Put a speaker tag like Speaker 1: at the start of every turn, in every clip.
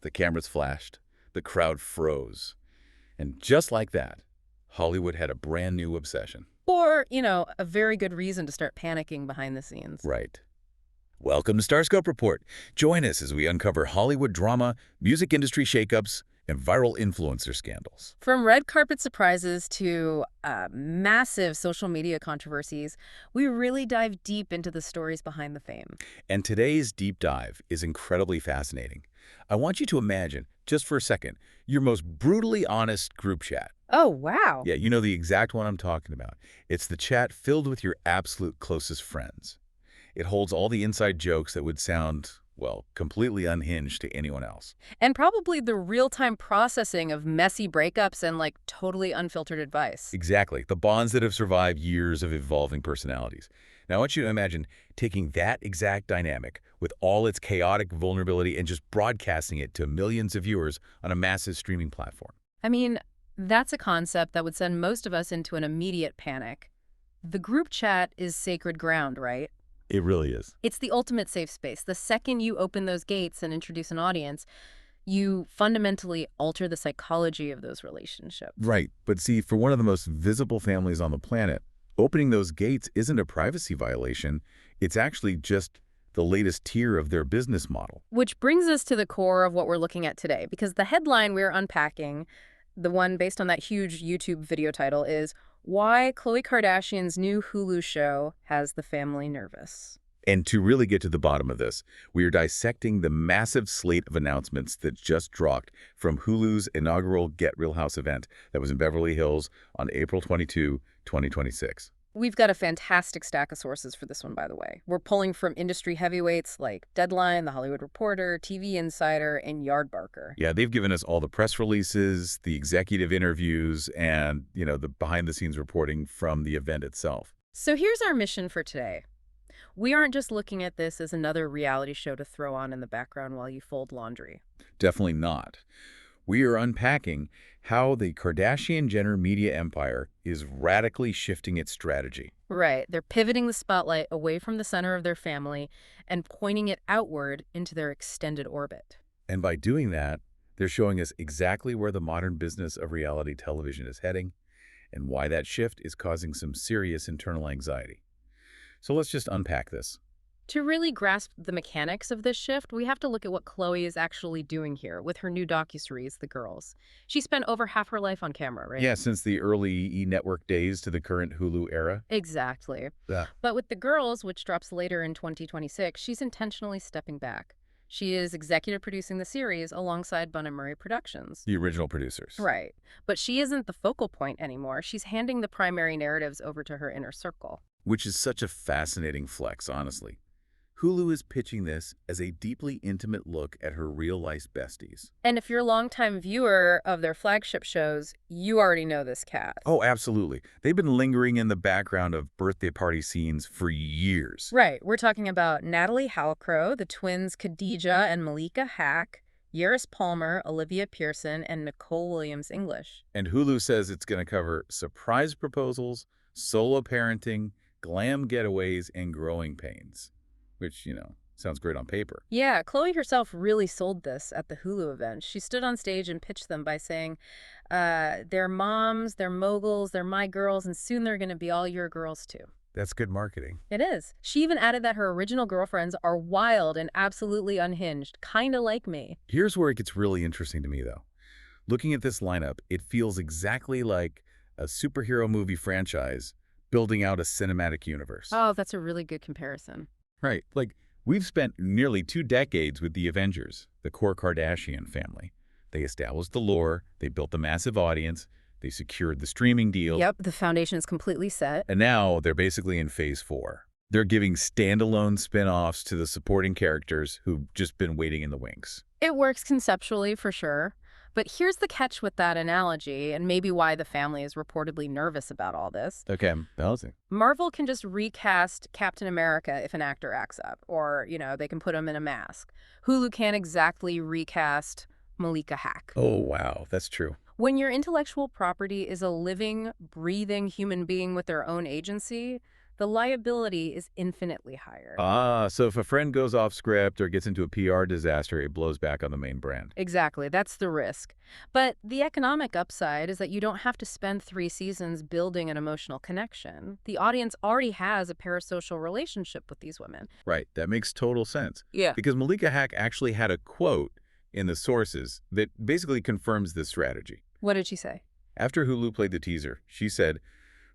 Speaker 1: The cameras flashed. The crowd froze. And just like that, Hollywood had a brand new obsession.
Speaker 2: Or, a very good reason to start panicking behind the scenes.
Speaker 1: Right. Welcome to Starscope Report. Join us as we uncover Hollywood drama, music industry shakeups, and viral influencer scandals.
Speaker 2: From red carpet surprises to massive social media controversies, we really dive deep into the stories behind the fame.
Speaker 1: And today's deep dive is incredibly fascinating. I want you to imagine, just for a second, your most brutally honest group chat.
Speaker 2: Oh, wow.
Speaker 1: Yeah, you know the exact one I'm talking about. It's the chat filled with your absolute closest friends. It holds all the inside jokes that would sound, well, completely unhinged to anyone else.
Speaker 2: And probably the real-time processing of messy breakups and, totally unfiltered advice.
Speaker 1: Exactly. The bonds that have survived years of evolving personalities. Now, I want you to imagine taking that exact dynamic with all its chaotic vulnerability and just broadcasting it to millions of viewers on a massive streaming platform.
Speaker 2: I mean, that's a concept that would send most of us into an immediate panic. The group chat is sacred ground, right?
Speaker 1: It really is.
Speaker 2: It's the ultimate safe space. The second you open those gates and introduce an audience, you fundamentally alter the psychology of those relationships.
Speaker 1: Right. But see, for one of the most visible families on the planet, opening those gates isn't a privacy violation. It's actually just the latest tier of their business model.
Speaker 2: Which brings us to the core of what we're looking at today, because the headline we're unpacking, the one based on that huge YouTube video title, is Why Khloe Kardashian's New Hulu Show Has the Family Nervous.
Speaker 1: And to really get to the bottom of this, we are dissecting the massive slate of announcements that just dropped from Hulu's inaugural Get Real House event that was in Beverly Hills on April 22, 2026.
Speaker 2: We've got a fantastic stack of sources for this one, by the way. We're pulling from industry heavyweights like Deadline, The Hollywood Reporter, TV Insider, and Yardbarker.
Speaker 1: Yeah, they've given us all the press releases, the executive interviews, and, the behind-the-scenes reporting from the event itself.
Speaker 2: So here's our mission for today. We aren't just looking at this as another reality show to throw on in the background while you fold laundry.
Speaker 1: Definitely not. We are unpacking how the Kardashian-Jenner media empire is radically shifting its strategy.
Speaker 2: Right. They're pivoting the spotlight away from the center of their family and pointing it outward into their extended orbit.
Speaker 1: And by doing that, they're showing us exactly where the modern business of reality television is heading and why that shift is causing some serious internal anxiety. So let's just unpack this.
Speaker 2: To really grasp the mechanics of this shift, we have to look at what Khloe is actually doing here with her new docuseries, The Girls. She spent over half her life on camera, right?
Speaker 1: Yeah, since the early E! Network days to the current Hulu era.
Speaker 2: Exactly.
Speaker 1: Yeah.
Speaker 2: But with The Girls, which drops later in 2026, she's intentionally stepping back. She is executive producing the series alongside Bun and Murray Productions.
Speaker 1: The original producers.
Speaker 2: Right. But she isn't the focal point anymore. She's handing the primary narratives over to her inner circle.
Speaker 1: Which is such a fascinating flex, honestly. Hulu is pitching this as a deeply intimate look at her real-life besties.
Speaker 2: And if you're a longtime viewer of their flagship shows, you already know this cast.
Speaker 1: Oh, absolutely. They've been lingering in the background of birthday party scenes for years.
Speaker 2: Right. We're talking about Natalie Halcro, the twins Khadijah and Malika Haqq, Yris Palmer, Olivia Pierson, and Nicole Williams English.
Speaker 1: And Hulu says it's going to cover surprise proposals, solo parenting, glam getaways, and growing pains. Which, sounds great on paper.
Speaker 2: Yeah, Khloe herself really sold this at the Hulu event. She stood on stage and pitched them by saying, they're moms, they're moguls, they're my girls, and soon they're going to be all your girls too.
Speaker 1: That's good marketing.
Speaker 2: It is. She even added that her original girlfriends are wild and absolutely unhinged, kind of like me.
Speaker 1: Here's where it gets really interesting to me, though. Looking at this lineup, it feels exactly like a superhero movie franchise building out a cinematic universe.
Speaker 2: Oh, that's a really good comparison.
Speaker 1: Right. Like, we've spent nearly 2 decades with the Avengers, the core Kardashian family. They established the lore, they built a massive audience, they secured the streaming deal.
Speaker 2: Yep, the foundation is completely set.
Speaker 1: And now they're basically in phase 4. They're giving standalone spin-offs to the supporting characters who've just been waiting in the wings.
Speaker 2: It works conceptually, for sure. But here's the catch with that analogy, and maybe why the family is reportedly nervous about all this.
Speaker 1: Okay, balancing.
Speaker 2: Marvel can just recast Captain America if an actor acts up, or, they can put him in a mask. Hulu can't exactly recast Malika Haqq.
Speaker 1: Oh, wow, that's true.
Speaker 2: When your intellectual property is a living, breathing human being with their own agency, The liability is infinitely higher.
Speaker 1: Ah, so if a friend goes off script or gets into a PR disaster, it blows back on the main brand.
Speaker 2: Exactly, that's the risk. But the economic upside is that you don't have to spend 3 seasons building an emotional connection. The audience already has a parasocial relationship with these women.
Speaker 1: Right, that makes total sense.
Speaker 2: Yeah.
Speaker 1: Because Malika Haqq actually had a quote in the sources that basically confirms this strategy.
Speaker 2: What did she say?
Speaker 1: After Hulu played the teaser, she said,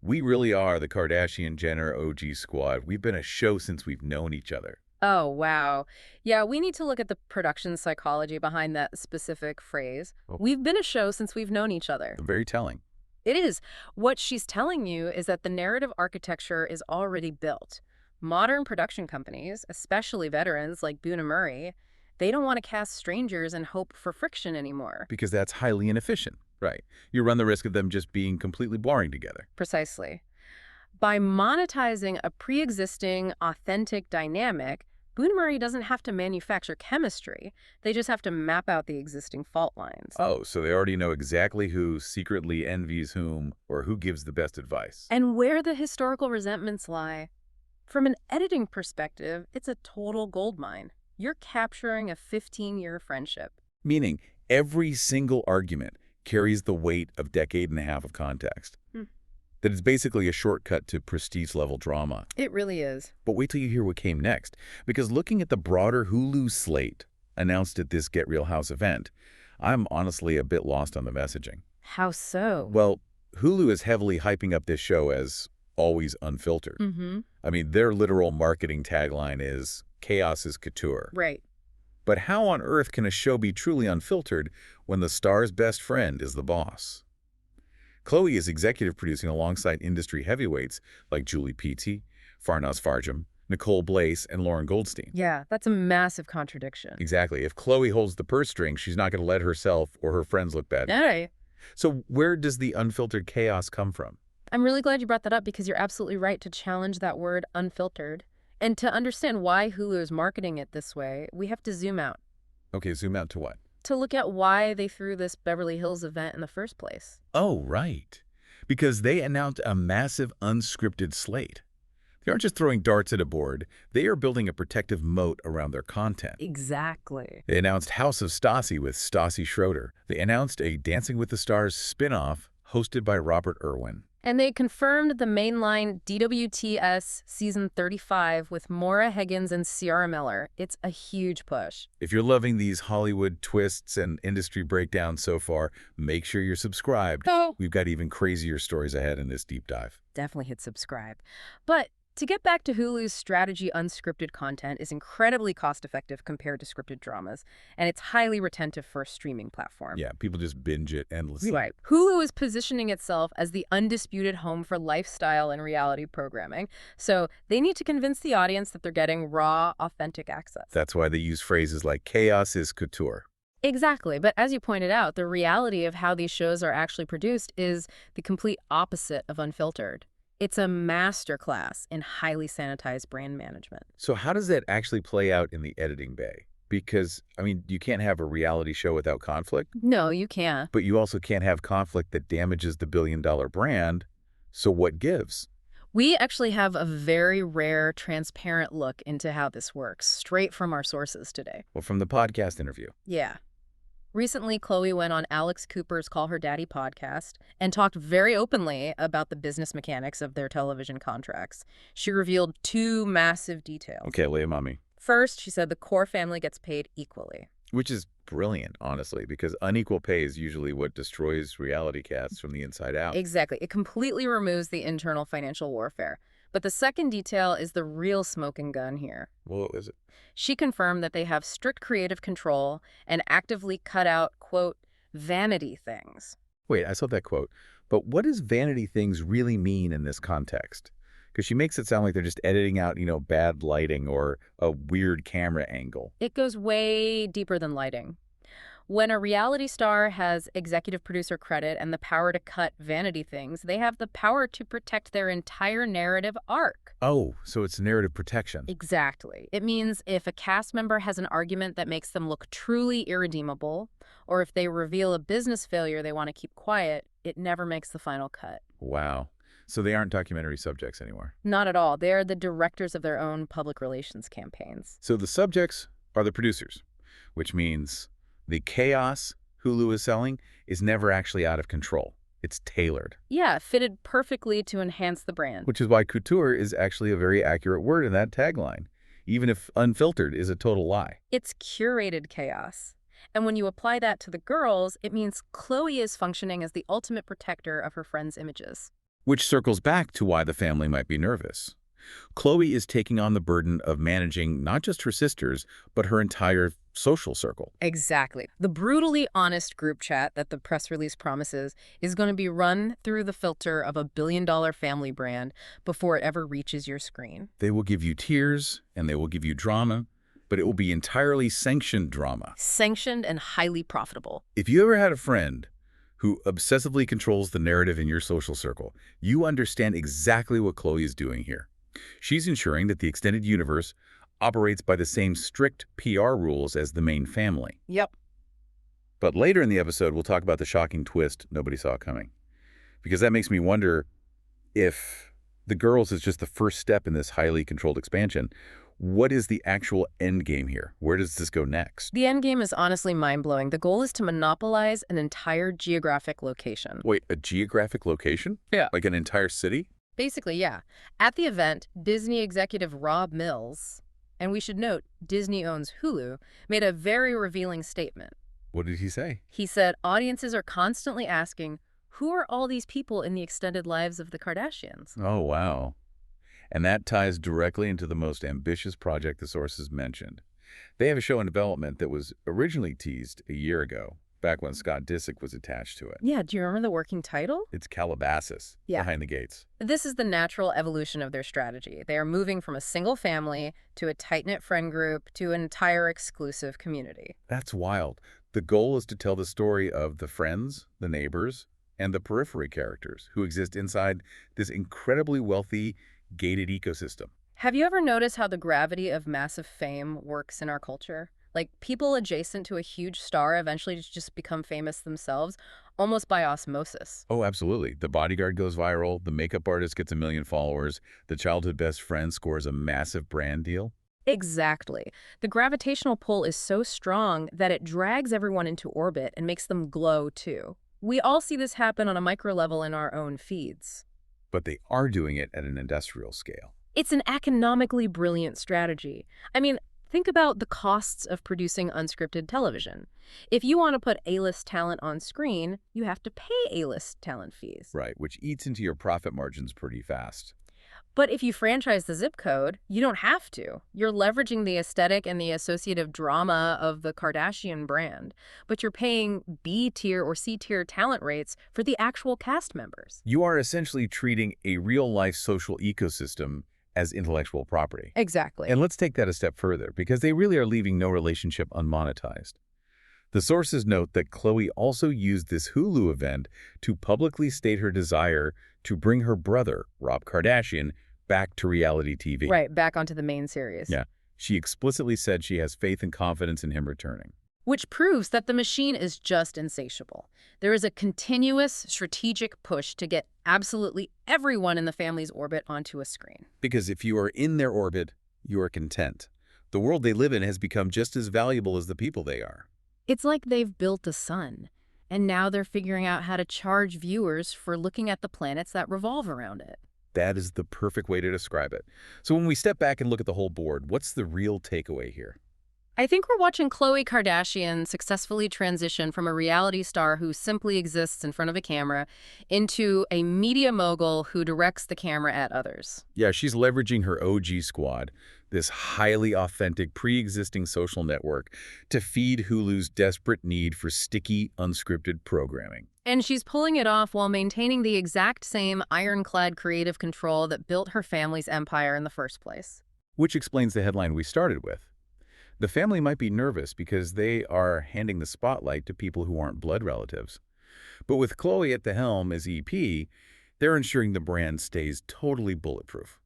Speaker 1: "We really are the Kardashian-Jenner OG squad. We've been a show since we've known each other."
Speaker 2: Oh, wow. Yeah, we need to look at the production psychology behind that specific phrase.
Speaker 1: Oh.
Speaker 2: We've been a show since we've known each other.
Speaker 1: Very telling.
Speaker 2: It is. What she's telling you is that the narrative architecture is already built. Modern production companies, especially veterans like Boone and Murray, they don't want to cast strangers and hope for friction anymore.
Speaker 1: Because that's highly inefficient. Right. You run the risk of them just being completely boring together.
Speaker 2: Precisely. By monetizing a pre-existing, authentic dynamic, Boone and Murray doesn't have to manufacture chemistry. They just have to map out the existing fault lines.
Speaker 1: Oh, so they already know exactly who secretly envies whom or who gives the best advice.
Speaker 2: And where the historical resentments lie. From an editing perspective, it's a total goldmine. You're capturing a 15-year friendship.
Speaker 1: Meaning, every single argument carries the weight of decade and a half of context. That is basically a shortcut to prestige-level drama.
Speaker 2: It really is.
Speaker 1: But wait till you hear what came next, because looking at the broader Hulu slate announced at this Get Real House event, I'm honestly a bit lost on the messaging.
Speaker 2: How so?
Speaker 1: Well, Hulu is heavily hyping up this show as always unfiltered. I mean, their literal marketing tagline is, "Chaos is couture."
Speaker 2: Right.
Speaker 1: But how on earth can a show be truly unfiltered when the star's best friend is the boss? Khloe is executive producing alongside industry heavyweights like Julie Petty, Farnaz Farjam, Nicole Blaise, and Lauren Goldstein.
Speaker 2: Yeah, that's a massive contradiction.
Speaker 1: Exactly. If Khloe holds the purse strings, she's not going to let herself or her friends look bad.
Speaker 2: All right.
Speaker 1: So where does the unfiltered chaos come from?
Speaker 2: I'm really glad you brought that up because you're absolutely right to challenge that word unfiltered. And to understand why Hulu is marketing it this way, we have to zoom out.
Speaker 1: Okay, zoom out to what?
Speaker 2: To look at why they threw this Beverly Hills event in the first place.
Speaker 1: Oh, right. Because they announced a massive unscripted slate. They aren't just throwing darts at a board. They are building a protective moat around their content.
Speaker 2: Exactly.
Speaker 1: They announced House of Stassi with Stassi Schroeder. They announced a Dancing with the Stars spin-off hosted by Robert Irwin.
Speaker 2: And they confirmed the mainline DWTS Season 35 with Maura Higgins and Ciara Miller. It's a huge push.
Speaker 1: If you're loving these Hollywood twists and industry breakdowns so far, make sure you're subscribed.
Speaker 2: Oh.
Speaker 1: We've got even crazier stories ahead in this deep dive.
Speaker 2: Definitely hit subscribe. But to get back to Hulu's strategy, unscripted content is incredibly cost-effective compared to scripted dramas, and it's highly retentive for a streaming platform.
Speaker 1: Yeah, people just binge it endlessly.
Speaker 2: Right. Hulu is positioning itself as the undisputed home for lifestyle and reality programming, so they need to convince the audience that they're getting raw, authentic access.
Speaker 1: That's why they use phrases like chaos is couture.
Speaker 2: Exactly, but as you pointed out, the reality of how these shows are actually produced is the complete opposite of unfiltered. It's a masterclass in highly sanitized brand management.
Speaker 1: So how does that actually play out in the editing bay? Because, I mean, you can't have a reality show without conflict.
Speaker 2: No, you can't.
Speaker 1: But you also can't have conflict that damages the billion-dollar brand. So what gives?
Speaker 2: We actually have a very rare, transparent look into how this works, straight from our sources today.
Speaker 1: Well, from the podcast interview.
Speaker 2: Yeah. Recently, Khloe went on Alex Cooper's Call Her Daddy podcast and talked very openly about the business mechanics of their television contracts. She revealed 2 massive details.
Speaker 1: Okay, lay 'em on me.
Speaker 2: First, she said the core family gets paid equally.
Speaker 1: Which is brilliant, honestly, because unequal pay is usually what destroys reality casts from the inside out.
Speaker 2: Exactly. It completely removes the internal financial warfare. But the second detail is the real smoking gun here.
Speaker 1: Well, what is it?
Speaker 2: She confirmed that they have strict creative control and actively cut out, quote, vanity things.
Speaker 1: Wait, I saw that quote. But what does vanity things really mean in this context? Because she makes it sound like they're just editing out, bad lighting or a weird camera angle.
Speaker 2: It goes way deeper than lighting. When a reality star has executive producer credit and the power to cut vanity things, they have the power to protect their entire narrative arc.
Speaker 1: Oh, so it's narrative protection.
Speaker 2: Exactly. It means if a cast member has an argument that makes them look truly irredeemable, or if they reveal a business failure they want to keep quiet, it never makes the final cut.
Speaker 1: Wow. So they aren't documentary subjects anymore.
Speaker 2: Not at all. They're the directors of their own public relations campaigns.
Speaker 1: So the subjects are the producers, which means the chaos Hulu is selling is never actually out of control. It's tailored.
Speaker 2: Yeah, fitted perfectly to enhance the brand.
Speaker 1: Which is why couture is actually a very accurate word in that tagline, even if unfiltered is a total lie.
Speaker 2: It's curated chaos. And when you apply that to the girls, it means Khloe is functioning as the ultimate protector of her friends' images.
Speaker 1: Which circles back to why the family might be nervous. Khloe is taking on the burden of managing not just her sisters, but her entire social circle.
Speaker 2: Exactly. The brutally honest group chat that the press release promises is going to be run through the filter of a billion-dollar family brand before it ever reaches your screen.
Speaker 1: They will give you tears, and they will give you drama, but it will be entirely sanctioned drama.
Speaker 2: Sanctioned and highly profitable.
Speaker 1: If you ever had a friend who obsessively controls the narrative in your social circle, you understand exactly what Khloe is doing here. She's ensuring that the extended universe operates by the same strict PR rules as the main family.
Speaker 2: Yep.
Speaker 1: But later in the episode, we'll talk about the shocking twist nobody saw coming. Because that makes me wonder if the girls is just the first step in this highly controlled expansion. What is the actual end game here? Where does this go next?
Speaker 2: The end game is honestly mind-blowing. The goal is to monopolize an entire geographic location.
Speaker 1: Wait, a geographic location?
Speaker 2: Yeah.
Speaker 1: Like an entire city?
Speaker 2: Basically, yeah. At the event, Disney executive Rob Mills, and we should note Disney owns Hulu, made a very revealing statement.
Speaker 1: What did he say?
Speaker 2: He said audiences are constantly asking, who are all these people in the extended lives of the Kardashians?
Speaker 1: Oh, wow. And that ties directly into the most ambitious project the sources mentioned. They have a show in development that was originally teased a year ago, back when Scott Disick was attached to it.
Speaker 2: Yeah, do you remember the working title?
Speaker 1: It's Calabasas,
Speaker 2: Yeah.
Speaker 1: Behind the Gates.
Speaker 2: This is the natural evolution of their strategy. They are moving from a single family to a tight-knit friend group to an entire exclusive community.
Speaker 1: That's wild. The goal is to tell the story of the friends, the neighbors, and the periphery characters who exist inside this incredibly wealthy, gated ecosystem.
Speaker 2: Have you ever noticed how the gravity of massive fame works in our culture? Like, people adjacent to a huge star eventually just become famous themselves, almost by osmosis.
Speaker 1: Oh, absolutely. The bodyguard goes viral, the makeup artist gets 1 million followers, the childhood best friend scores a massive brand deal.
Speaker 2: Exactly. The gravitational pull is so strong that it drags everyone into orbit and makes them glow, too. We all see this happen on a micro level in our own feeds.
Speaker 1: But they are doing it at an industrial scale.
Speaker 2: It's an economically brilliant strategy. I mean, think about the costs of producing unscripted television. If you want to put A-list talent on screen, you have to pay A-list talent fees.
Speaker 1: Right, which eats into your profit margins pretty fast.
Speaker 2: But if you franchise the zip code, you don't have to. You're leveraging the aesthetic and the associative drama of the Kardashian brand, but you're paying B-tier or C-tier talent rates for the actual cast members.
Speaker 1: You are essentially treating a real-life social ecosystem as intellectual property.
Speaker 2: Exactly.
Speaker 1: And let's take that a step further, because they really are leaving no relationship unmonetized. The sources note that Khloe also used this Hulu event to publicly state her desire to bring her brother, Rob Kardashian, back to reality TV.
Speaker 2: Right, back onto the main series.
Speaker 1: Yeah. She explicitly said she has faith and confidence in him returning.
Speaker 2: Which proves that the machine is just insatiable. There is a continuous strategic push to get absolutely everyone in the family's orbit onto a screen.
Speaker 1: Because if you are in their orbit, you are content. The world they live in has become just as valuable as the people they are.
Speaker 2: It's like they've built a sun, and now they're figuring out how to charge viewers for looking at the planets that revolve around it.
Speaker 1: That is the perfect way to describe it. So when we step back and look at the whole board, what's the real takeaway here?
Speaker 2: I think we're watching Khloé Kardashian successfully transition from a reality star who simply exists in front of a camera into a media mogul who directs the camera at others.
Speaker 1: Yeah, she's leveraging her OG squad, this highly authentic, pre-existing social network, to feed Hulu's desperate need for sticky, unscripted programming.
Speaker 2: And she's pulling it off while maintaining the exact same ironclad creative control that built her family's empire in the first place.
Speaker 1: Which explains the headline we started with. The family might be nervous because they are handing the spotlight to people who aren't blood relatives. But with Khloe at the helm as EP, they're ensuring the brand stays totally bulletproof.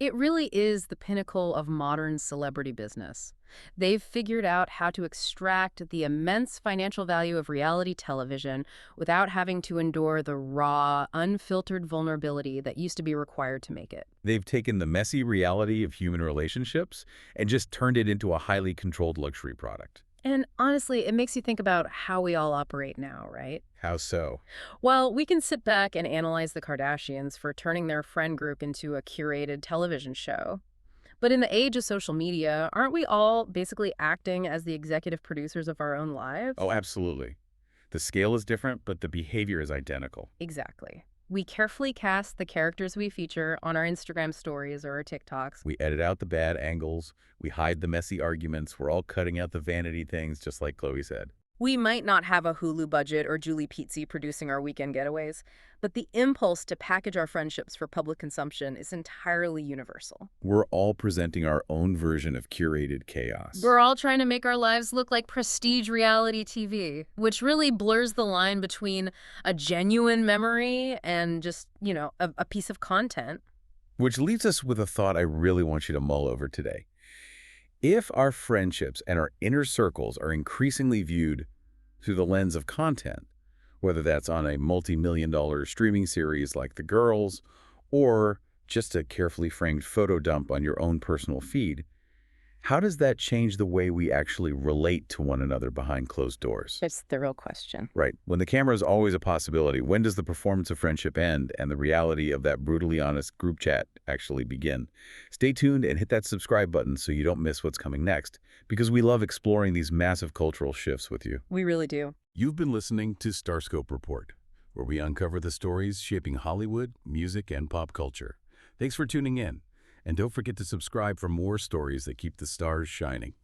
Speaker 2: It really is the pinnacle of modern celebrity business. They've figured out how to extract the immense financial value of reality television without having to endure the raw, unfiltered vulnerability that used to be required to make it.
Speaker 1: They've taken the messy reality of human relationships and just turned it into a highly controlled luxury product.
Speaker 2: And honestly, it makes you think about how we all operate now, right?
Speaker 1: How so?
Speaker 2: Well, we can sit back and analyze the Kardashians for turning their friend group into a curated television show. But in the age of social media, aren't we all basically acting as the executive producers of our own lives?
Speaker 1: Oh, absolutely. The scale is different, but the behavior is identical.
Speaker 2: Exactly. We carefully cast the characters we feature on our Instagram stories or our TikToks.
Speaker 1: We edit out the bad angles. We hide the messy arguments. We're all cutting out the vanity things, just like Khloe said.
Speaker 2: We might not have a Hulu budget or Julie Pizzi producing our weekend getaways, but the impulse to package our friendships for public consumption is entirely universal.
Speaker 1: We're all presenting our own version of curated chaos.
Speaker 2: We're all trying to make our lives look like prestige reality TV, which really blurs the line between a genuine memory and just, a piece of content.
Speaker 1: Which leaves us with a thought I really want you to mull over today. If our friendships and our inner circles are increasingly viewed through the lens of content, whether that's on a multi-million-dollar streaming series like The Girls, or just a carefully framed photo dump on your own personal feed, how does that change the way we actually relate to one another behind closed doors?
Speaker 2: It's the real question.
Speaker 1: Right. When the camera is always a possibility, when does the performance of friendship end and the reality of that brutally honest group chat actually begin? Stay tuned and hit that subscribe button so you don't miss what's coming next, because we love exploring these massive cultural shifts with you.
Speaker 2: We really do.
Speaker 1: You've been listening to Starscope Report, where we uncover the stories shaping Hollywood, music, and pop culture. Thanks for tuning in. And don't forget to subscribe for more stories that keep the stars shining.